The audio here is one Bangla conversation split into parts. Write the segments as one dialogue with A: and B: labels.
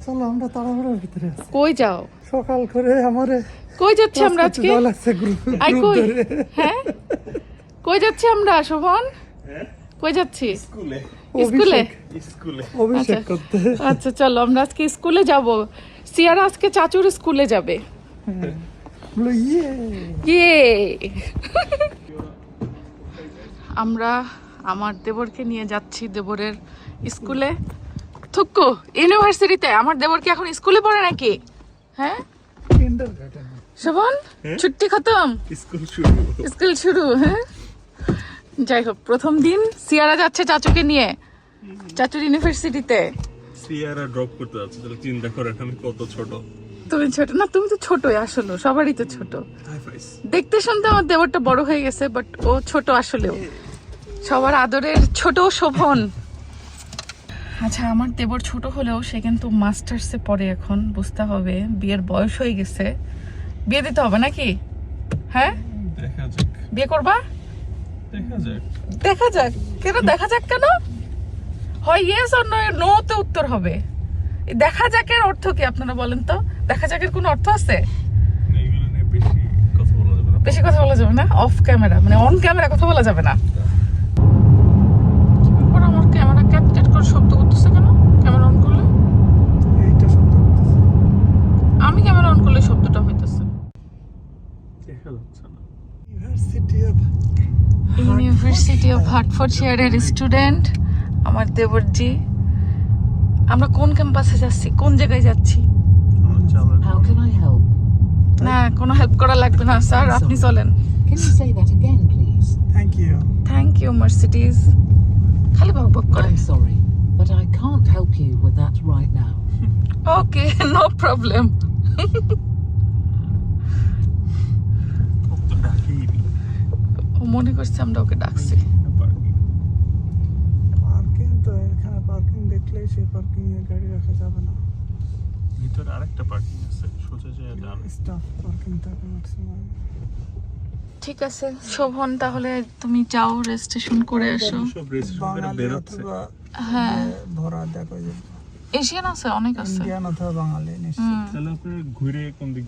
A: চলো আমরা তাড়াহুড়োর ভিতরে আছি।
B: কই যাও?
A: সকাল করে আমারে
B: কই যাচ্ছি আমরা আজকে? আই কই?
A: গ্রুপ
B: হ্যাঁ, কই যাচ্ছি আমরা শোভন? কই যাচ্ছি?
C: স্কুলে
B: স্কুলে?
C: স্কুলে
A: অভিষেক করতে।
B: আচ্ছা চলো আমরা আজকে স্কুলে যাব। সিয়ারা আজকে চাচুর স্কুলে যাবে।
A: বলো ইয়ে।
B: ইয়ে আমরা আমার দেবরকে নিয়ে যাচ্ছি দেবরের স্কুলে। থুক্কু ইউনিভার্সিটিতে। আমার দেবর কি এখন স্কুলে পড়ে নাকি? হ্যাঁ
A: কিন্ডারগার্টেন।
B: শোভন ছুটি খতম, স্কুল শুরু। হ্যাঁ যাই হোক, প্রথম দিন সিয়ারা যাচ্ছে চাচুকে নিয়ে চাচুর ইউনিভার্সিটিতে।
C: সিয়ারা ড্রপ করতে যাচ্ছে, তাহলে চিন্তা করেন আমি কত ছোট।
B: তুমি ছোট না? তুমি তো ছোটই আসলে, সবারই তো ছোট। দেখতে শুনতে আমার দেবরটা বড় হয়ে গেছে, বাট ও ছোট আসলেও। সবার আদরের ছোট শোভন। আচ্ছা, আমার দেবর ছোট হলেও সে কিন্তু মাস্টার্সে পড়ে এখন। বুঝতে হবে, বিয়ের বয়স হয়ে গেছে, বিয়ে দিতে হবে নাকি? হ্যাঁ
C: দেখা যাক,
B: বিয়ে করবা?
C: দেখা যাক।
B: দেখা যাক কেন? দেখা যাক কেন? হয় ইয়েস আর নো তে উত্তর হবে। এই দেখা যাকের অর্থ কি আপনারা বলেন তো? দেখা যাকের কোনো অর্থ আছে?
C: এইগুলো নিয়ে বেশি কথা বলা যাবে না।
B: বেশি কথা বলা যাবে না, অফ ক্যামেরা মানে অন ক্যামেরা কথা বলা যাবে না। আমার ক্যামেরা ক্যাট ক্যাট করে শব্দ করতেছে কেন? ক্যামেরা অন করলে?
A: এইটা শব্দ করতেছে।
B: আমি ক্যামেরা অন করলে শব্দটা হইতেছে।
C: দেখা যাচ্ছে না।
B: ইউনিভার্সিটি অফ হার্টফোর্ডশায়ারের স্টুডেন্ট আমার দেবরজি। আমরা কোন ক্যাম্পাসে যাচ্ছি, কোন জায়গায় যাচ্ছি?
D: How can I help?
B: না, কোনো হেল্প করা লাগবে না স্যার, আপনি চলেন।
D: Can you say that again, please?
A: Thank you.
B: Thank you Mercedes. খালি বক বক করে।
D: I'm sorry, but I can't help you with that right now.
B: Okay, no problem.
C: তো ডাকিনি।
B: ও মনে করছে আমরা ওকে ডাকছি।
A: পার্কিং তো এখানে পার্কিং দেখলেই সেই পার্কিং এ গাড়ি রাখা যাবে না।
C: ভিতরে আরেকটা পার্কিং আছে, সোজা যায় ডানে।
A: স্টাফ পার্কিং থাকে ম্যাক্সিমাম।
B: ঠিক আছে শোভন, তাহলে তুমি যাও, রেজিস্ট্রেশন করে এসো।
C: সব রেজিস্ট্রেশন করে
A: বাঙালি
C: বেরোচ্ছে।
A: অথবা
B: হ্যাঁ,
A: ভরা দেখো যে
B: এশিয়ান আছে, অনেক আছে।
A: ইন্ডিয়ান অথবা বাঙালি নিশ্চয়ই।
C: তাহলে আপনি ঘুরে কোন দিক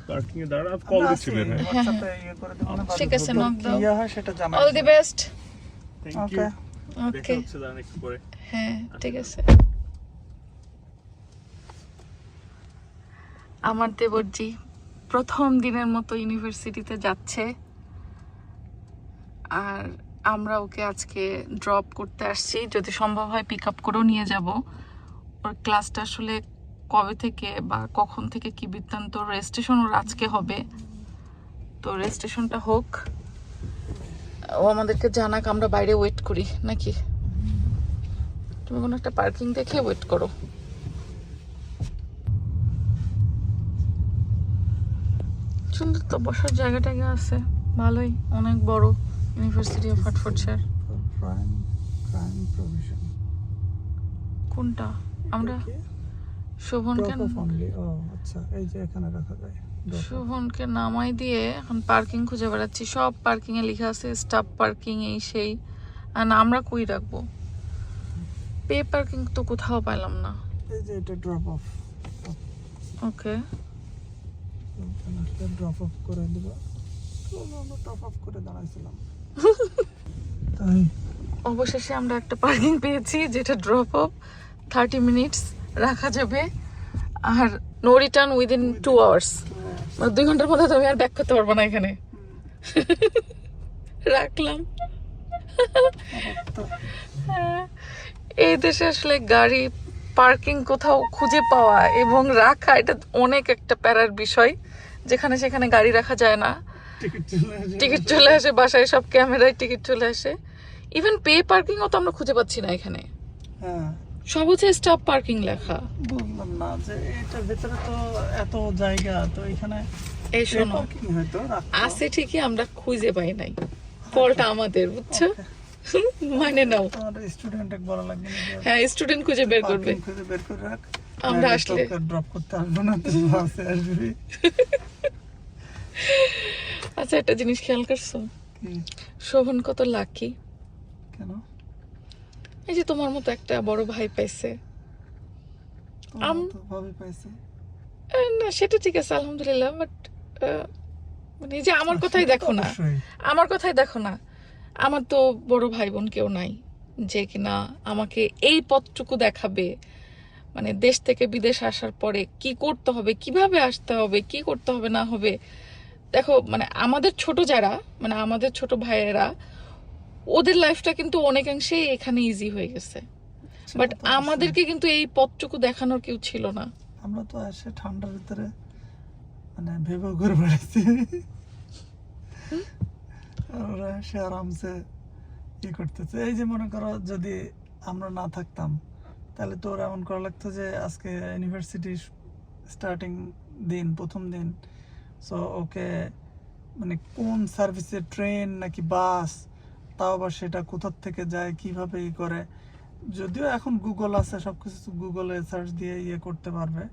C: পার্কিং এ দাঁড়ান, কল দিছিলেন। হ্যাঁ,
A: হোয়াটসঅ্যাপে ইয়ে করে দেব না।
B: ঠিক আছে, নক দাও।
A: কি হয় সেটা জানাই।
B: All the best.
C: Thank you.
A: Okay.
C: দেখা
B: ওকে,
C: হচ্ছে দাঁড়ান একটু পরে।
B: হ্যাঁ ঠিক আছে। আমার দেবরজি প্রথম দিনের মতো ইউনিভার্সিটিতে যাচ্ছে, আর আমরা ওকে আজকে ড্রপ করতে আসছি। যদি সম্ভব হয় পিক আপ করেও নিয়ে যাব। ওর ক্লাসটা আসলে কবে থেকে বা কখন থেকে কি বৃত্তান্ত, রেজিস্ট্রেশন ওর আজকে হবে। তো রেজিস্ট্রেশনটা হোক, ও আমাদেরকে জানাক, আমরা বাইরে ওয়েট করি নাকি? তুমি কোনো একটা পার্কিং দেখে ওয়েট করো। সুন্দর তো বসার জায়গা টায়গা আছে, ভালোই, অনেক বড় university of Hertfordshire.
A: Prime provision
B: কোনটা? আমরা শোভনকে
A: অনলি। ও আচ্ছা, এই যে এখানে রাখা যায়।
B: শোভনকে নামাই দিয়ে এখন পার্কিং খুঁজে বেড়াচ্ছি। সব পার্কিং এ লেখা আছে স্টাফ পার্কিং, এই সেই। আর আমরা কই রাখবো? পে পার্কিং তো কোথাও পাইলাম না।
A: এই যে এটা drop of.
B: Okay,
A: drop of করে দিব। তো আমরা ড্রপ অফ করে দাঁড়াইছিলাম। তাই
B: অবশেষে আমরা একটা পার্কিং পেয়েছি যেটা ড্রপ অফ 30 মিনিটস রাখা যাবে, আর নো রিটার্ন উইদিন 2 আওয়ার্স। মানে 2 ঘন্টার মধ্যে তুমি আর ব্যাক করতে পারবে না এখানে। রাখলাম। এই দেশে আসলে গাড়ি পার্কিং কোথাও খুঁজে পাওয়া এবং রাখা, এটা অনেক একটা প্যারার বিষয়। যেখানে সেখানে গাড়ি রাখা যায় না, টিকিট চলে আসে বাসায়, সব ক্যামেরায় টিকিট চলে আসে। ইভেন পে পার্কিং ও তো আমরা খুঁজে পাচ্ছি না এখানে।
A: হ্যাঁ,
B: সব হচ্ছে স্টপ পার্কিং লেখা।
A: বুঝলাম না যে এটার ভিতরে তো এত জায়গা, তো এখানে
B: এই শোনো,
A: পার্কিং হয়তো রাখতো।
B: আছে ঠিকই, আমরা খুঁজে পাই নাই। ফলটা আমাদের, বুঝছো? মানে নাও।
A: তোমার স্টুডেন্টকে বলা লাগবে না যে
B: হ্যাঁ, স্টুডেন্ট খুঁজে বের করবে।
A: parking খুঁজে বের করে রাখ।
B: আমরা আসলে
A: ড্রপ করতে আসবো না, তুই বাসে আসবি।
B: আচ্ছা, একটা জিনিস খেয়াল করছো?
A: কি?
B: শোভন কত লাকি।
A: কেন?
B: এই যে তোমার মতো একটা বড় ভাই পাইছে।
A: তো ভাবি পাইছে।
B: না সেটা ঠিক আছে আলহামদুলিল্লাহ, বাট মানে এই যে আমার কথাই দেখো না,
A: অবশ্যই।
B: আমার কথাই দেখো না, আমার তো বড় ভাই বোন কেউ নাই যে কিনা আমাকে এই পথটুকু দেখাবে, মানে দেশ থেকে বিদেশ আসার পরে কি করতে হবে, কিভাবে আসতে হবে, কি করতে হবে না হবে। দেখো মানে আমাদের ছোট যারা, মানে আমাদের ছোট ভাইয়েরা, ওদের লাইফটা কিন্তু অনেকাংশেই এখানে ইজি হয়ে গেছে,
A: সেটা
B: বাট
A: তো অবশ্যই।
B: আমাদেরকে কিন্তু এই পথটুকু দেখানোর কেউ ছিল না।
A: আমরা তো এসে ঠান্ডার ভিতরে মানে ভেবে ঘুরে বেড়াচ্ছি, আর ওরা এসে আরামসে ই করতেছে। এই যে মনে করো যদি আমরা না থাকতাম তাহলে তো ওরা এমন করা লাগতো যে আজকে ইউনিভার্সিটি স্টার্টিং দিন, প্রথম দিন, সো ওকে মানে কোন সার্ভিসে, ট্রেন নাকি বাস, তাও আবার সেটা কোথার থেকে যায়, কিভাবে ই করে। যদিও এখন গুগল আছে, সবকিছু গুগলে সার্চ দিয়ে ইয়ে করতে পারবে,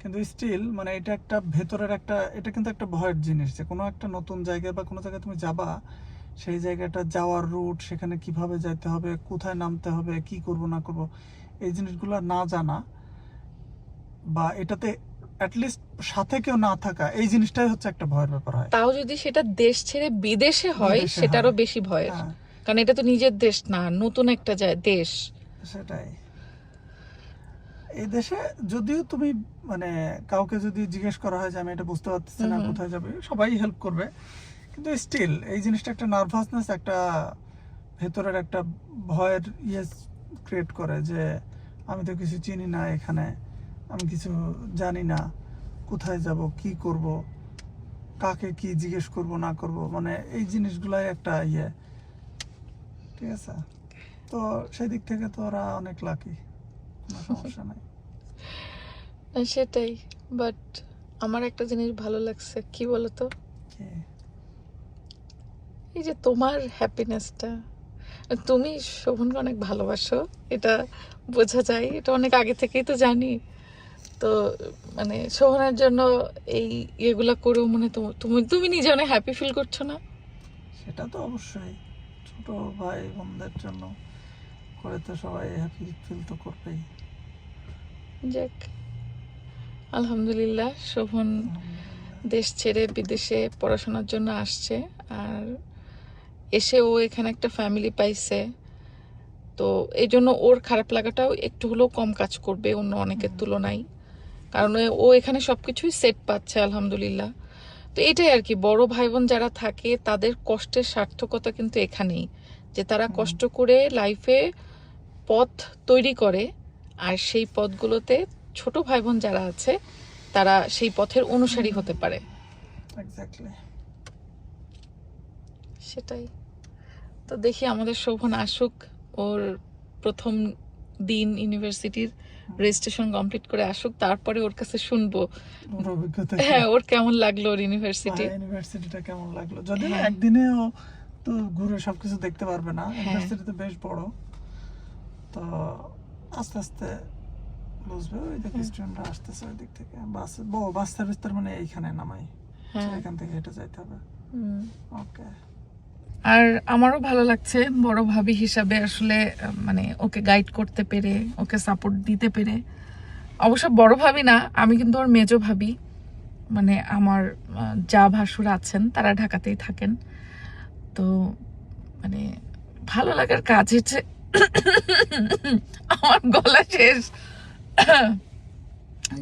A: কিন্তু স্টিল মানে এটা একটা ভেতরের একটা, এটা কিন্তু একটা ভয়ের জিনিস যে কোনো একটা নতুন জায়গায় বা কোনো জায়গায় তুমি যাবা, সেই জায়গাটা যাওয়ার রুট, সেখানে কিভাবে যেতে হবে, কোথায় নামতে হবে, কি করব না করব, এই জিনিসগুলো না জানা বা এটাতে অ্যাটলিস্ট সাথে কেউ না থাকা, এই জিনিসটাই হচ্ছে একটা ভয়ের ব্যাপার হয়।
B: তাও যদি সেটা দেশ ছেড়ে বিদেশে হয়
A: বিদেশে
B: সেটারও
A: হয়।
B: বেশি ভয়ের,
A: হ্যাঁ,
B: কারণ এটা তো নিজের দেশ না, নতুন একটা দেশ।
A: সেটাই। এই দেশে যদিও তুমি মানে কাউকে যদি জিজ্ঞেস করা হয় যে আমি এটা বুঝতে পারতেছি না, কোথায় যাবে, সবাই হেল্প করবে, কিন্তু স্টিল এই জিনিসটা একটা নার্ভাসনেস, একটা ভেতরের একটা ভয়ের ক্রিয়েট করে যে আমি তো কিছু চিনি না, এখানে আমি কিছু জানি না, কোথায় যাব, কি করব, কাকে কি জিজ্ঞেস করব না করব, মানে এই জিনিসগুলাই একটা ঠিক আছে। তো সেই দিক থেকে তো ওরা অনেক লাকি, কোনো সমস্যা নাই।
B: সেটাই, বাট আমার একটা জিনিস ভালো লাগছে, কি বলতো,
A: কি?
B: এই যে তোমার হ্যাপিনেসটা, তুমি শোভনকে অনেক ভালোবাসো, এটা বোঝা যায়, এটা অনেক আগে থেকেই তো জানি। তো মানে শোভনের জন্য এই ইয়েগুলা করেও মানে তুমি তুমি নিজে অনেক হ্যাপি ফিল করছো না?
A: সেটা তো অবশ্যই, ছোট ভাই বোনদের জন্য করে তো সবাই হ্যাপি ফিল তো করবেই।
B: যাক, আলহামদুলিল্লাহ শোভন দেশ ছেড়ে বিদেশে পড়াশোনার জন্য আসছে, আর এসে ও এখানে একটা ফ্যামিলি পাইছে, তো এই জন্য ওর খারাপ লাগাটাও একটু হলেও কম কাজ করবে অন্য অনেকের তুলনায়, কারণ ও এখানে সবকিছুই সেট পাচ্ছে আলহামদুলিল্লাহ। তো এটাই আর কি, বড় ভাই বোন যারা থাকে তাদের কষ্টের সার্থকতা কিন্তু এখানেই, যে তারা কষ্ট করে লাইফে পথ তৈরি করে, আর সেই পথগুলোতে ছোট ভাই বোন যারা আছে তারা সেই পথের অনুসারী হতে পারে।
A: এক্স্যাক্টলি।
B: সেটাই। তো দেখি আমাদের শোভন আসুক, ওর প্রথম দিন ইউনিভার্সিটির রেজিস্ট্রেশন কমপ্লিট করে আসুক, তারপরে ওর কাছে শুনবো
A: ওর অভিজ্ঞতা
B: হ্যাঁ ওর কেমন লাগলো ওর ইউনিভার্সিটি।
A: ইউনিভার্সিটিটা কেমন লাগলো, যদিও একদিনেও তো ঘুরে সবকিছু দেখতে পারবে না, ইউনিভার্সিটি তো বেশ বড়, তো আস্তে আস্তে বুঝবে। ওই দিকে স্টুডেন্টরা আসতেছে ওই দিক থেকে, বাস সার্ভিস তার মানে এইখানে নামাই, এখান থেকে হেঁটে যাইতে হবে। ওকে।
B: আর আমারও ভালো লাগছে বড় ভাবি হিসাবে আসলে, মানে ওকে গাইড করতে পেরে, ওকে সাপোর্ট দিতে পেরে। অবশ্য বড় ভাবি না, আমি কিন্তু ওর মেজো ভাবি, মানে আমার যা ভাসুর আছেন তারা ঢাকাতেই থাকেন। তো মানে ভালো লাগার কাজ হচ্ছে আমার গলা শেষ,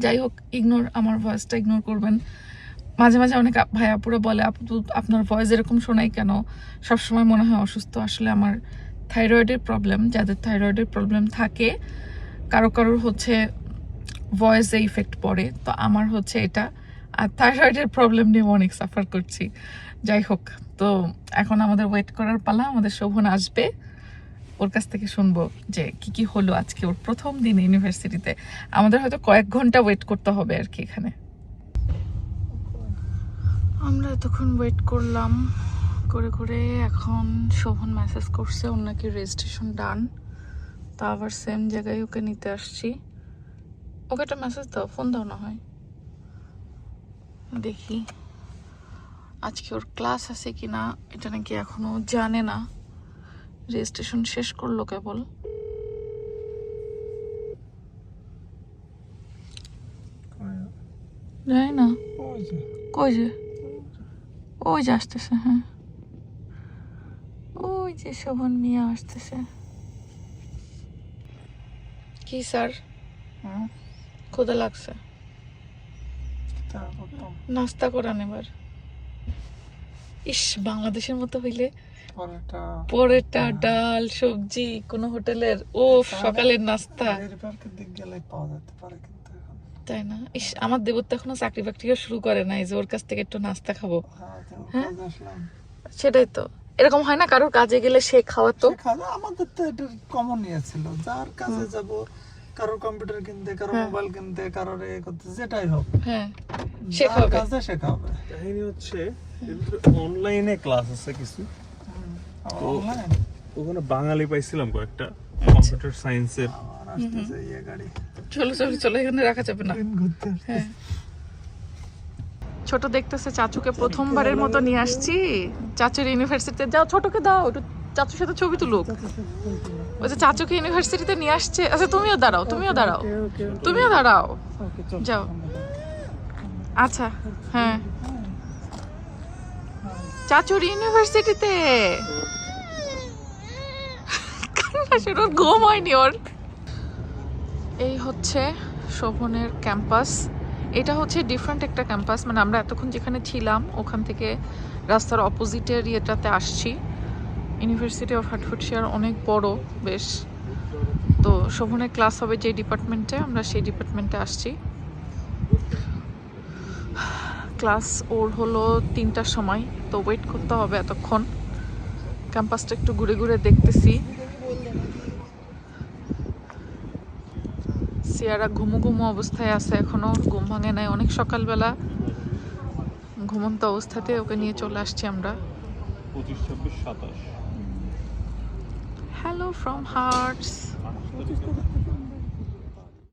B: যাই হোক ইগনোর, আমার ভয়েসটা ইগনোর করবেন। মাঝে মাঝে অনেক ভাই আপুরা বলে আপু আপনার ভয়েস এরকম শোনাই কেন, সবসময় মনে হয় অসুস্থ। আসলে আমার থাইরয়েডের প্রবলেম, যাদের থাইরয়েডের প্রবলেম থাকে কারো কারোর হচ্ছে ভয়েসে ইফেক্ট পড়ে, তো আমার হচ্ছে এটা, আর থাইরয়েডের প্রবলেম নিয়ে অনেক সাফার করছি। যাই হোক, তো এখন আমাদের ওয়েট করার পালা, আমাদের শোভন আসবে, ওর কাছ থেকে শুনবো যে কি কি হলো আজকে ওর প্রথম দিন ইউনিভার্সিটিতে। আমাদের হয়তো কয়েক ঘন্টা ওয়েট করতে হবে আর কি এখানে। আমরা এতক্ষণ ওয়েট করলাম, করে করে এখন শোভন মেসেজ করছে ওর নাকি রেজিস্ট্রেশন ডান, তা আবার সেম জায়গায় ওকে নিতে আসছি। ওকে একটা মেসেজ দাও, ফোন দাও না হয়, দেখি আজকে ওর ক্লাস আছে কিনা, এটা নাকি এখনো জানে না, রেজিস্ট্রেশন শেষ করলো কেবল। জানি না
A: ওই যে
B: কই যে ওই যে আসতেছে, হ্যাঁ ওই যে শোভন মিয়া আসতেছে। কি স্যার
A: হুম,
B: ক্ষুধা লাগছে,
A: তা করতাম।
B: নাস্তা করান এবার। ইস, বাংলাদেশের মতো হইলে
A: পরেরটা
B: পরোটা ডাল সবজি কোন হোটেলের, ও সকালের নাস্তা,
A: ডেয়ারি পার্কের দিক গেলে পাওয়া যেতে পারে কিন্তু এখন।
B: তাই না? ইস, আমার দেবর তো এখনো চাকরি বাকরিও শুরু করে নাই যে ওর কাছ থেকে একটু নাস্তা খাবো।
A: হ্যাঁ, তো
B: হ্যাঁ?
A: কাজে আসলাম।
B: সেটাই তো, এরকম হয় না কারোর কাজে গেলে সে খাওয়াতো?
A: সে খাওয়া দাওয়া আমাদের তো এটা কমন ছিল, যার কাজে যাব, কারোর কম্পিউটার কিনতে, কারোর
B: হ্যাঁ।
A: মোবাইল কিনতে, কারোর এ করতে, যেটাই হোক,
B: হ্যাঁ
A: যার
B: শেখাবে।
A: কাজে শেখাবে।
C: কাহিনী হচ্ছে অনলাইনে ক্লাস আছে কিছু,
A: আবার
C: তো
A: অনলাইন
C: ওখানে বাঙালি পাইছিলাম কয়েকটা কম্পিউটার সায়েন্সের।
A: আমার আসতেছে ইয়ে গাড়ি,
B: চলো চলো চলো, এখানে রাখা যাবে না।
A: ট্রেন ঘুরতে
B: হ্যাঁ। ছোট দেখতেছে চাচুকে প্রথমবারের মতো নিয়ে আসছি চাচুর ইউনিভার্সিটিতে। যাও ছোটকে দাও একটু, চাচুর সাথে ছবি তুলুক। ওই যে চাচুকে ইউনিভার্সিটিতে নিয়ে আসছে। আচ্ছা তুমিও দাঁড়াও, তুমিও দাঁড়াও, তুমিও দাঁড়াও, যাও। আচ্ছা হ্যাঁ, চাচুর ইউনিভার্সিটিতে ওর ঘুম হয়নি ওর। এই হচ্ছে শোভনের ক্যাম্পাস। এটা হচ্ছে ডিফারেন্ট একটা ক্যাম্পাস, মানে আমরা এতক্ষণ যেখানে ছিলাম ওখান থেকে রাস্তার অপোজিটের ইয়েটাতে আসছি। ইউনিভার্সিটি অফ হার্টফোর্ডশায়ার অনেক বড় বেশ। তো শোভনের ক্লাস হবে যে ডিপার্টমেন্টে, আমরা সেই ডিপার্টমেন্টে আসছি। ক্লাস ওর হলো 3টার সময়, তো ওয়েট করতে হবে এতক্ষণ। ক্যাম্পাসটা একটু ঘুরে ঘুরে দেখতেছি। সিয়ারা ঘুমু ঘুমু অবস্থায় আছে, এখনো ঘুম ভাঙে নাই, অনেক সকালবেলা। ঘুমন্ত অবস্থাতে ওকে নিয়ে চলে আসছি আমরা।
C: 25, 26, 27
B: হ্যালো ফ্রম হার্টস।
C: 28 তারিখে